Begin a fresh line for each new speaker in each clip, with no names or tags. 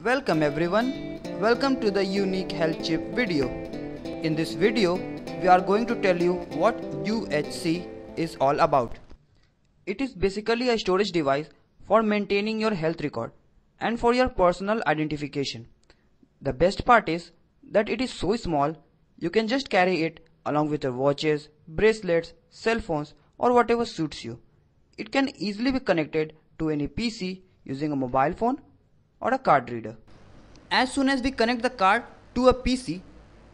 Welcome everyone, welcome to the Unique Health Chip video. In this video, we are going to tell you what UHC is all about. It is basically a storage device for maintaining your health record and for your personal identification. The best part is that it is so small, you can just carry it along with your watches, bracelets, cell phones or whatever suits you. It can easily be connected to any PC using a mobile phone or a card reader. As soon as we connect the card to a PC,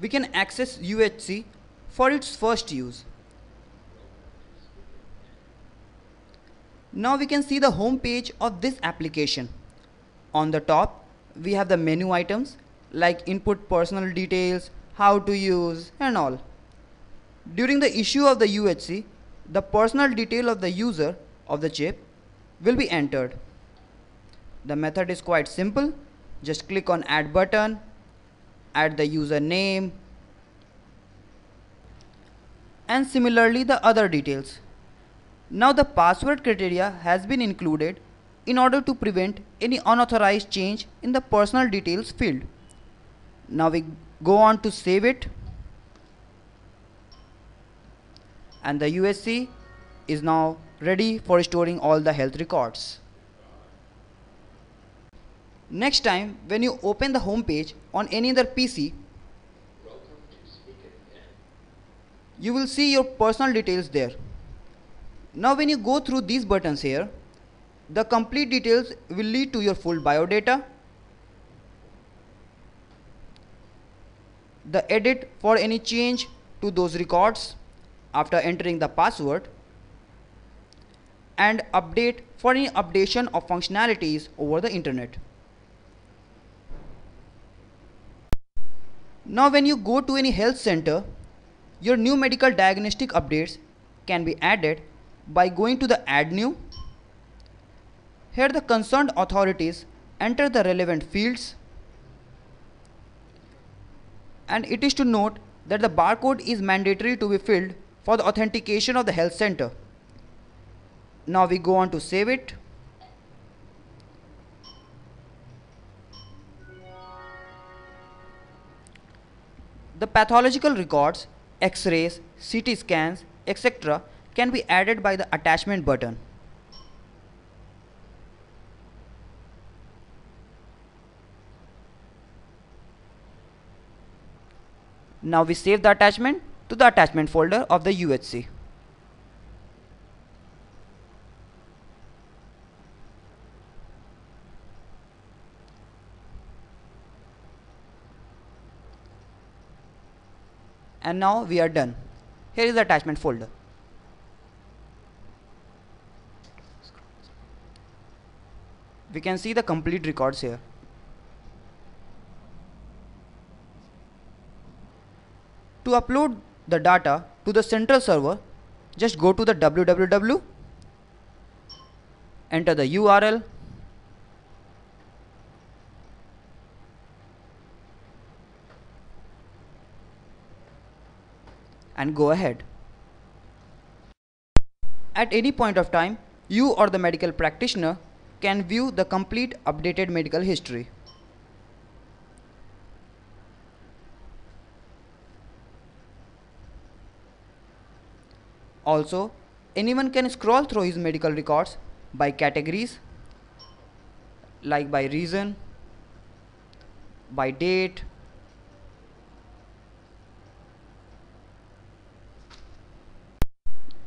we can access UHC for its first use. Now we can see the home page of this application. On the top, we have the menu items like input personal details, how to use and all. During the issue of the UHC, the personal detail of the user of the chip will be entered. The method is quite simple. Just click on add button, add the user name and similarly the other details. Now the password criteria has been included in order to prevent any unauthorized change in the personal details field. Now we go on to save it and the UHC is now ready for storing all the health records. Next time when you open the home page on any other PC, you will see your personal details there. Now when you go through these buttons here, the complete details will lead to your full biodata, the edit for any change to those records after entering the password, and update for any updation of functionalities over the internet. Now when you go to any health center, your new medical diagnostic updates can be added by going to the add new. Here the concerned authorities enter the relevant fields, and it is to note that the barcode is mandatory to be filled for the authentication of the health center. Now we go on to save it. The pathological records, X-rays, CT scans, etc. can be added by the attachment button. Now we save the attachment to the attachment folder of the UHC. And now we are done. Here is the attachment folder. We can see the complete records here. To upload the data to the central server, just go to the www, enter the URL, and go ahead. At any point of time, you or the medical practitioner can view the complete updated medical history. Also, anyone can scroll through his medical records by categories, like by reason, by date,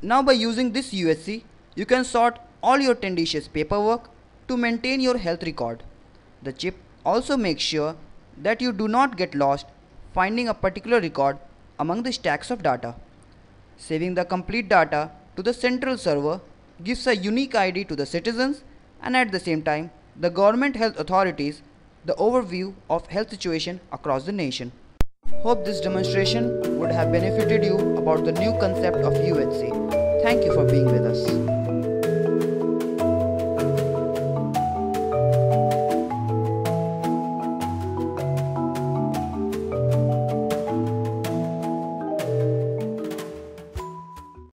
Now by using this UHC, you can sort all your tedious paperwork to maintain your health record. The chip also makes sure that you do not get lost finding a particular record among the stacks of data. Saving the complete data to the central server gives a unique ID to the citizens and at the same time the government health authorities the overview of health situation across the nation. Hope this demonstration would have benefited you about the new concept of UHC. Thank you for being with us.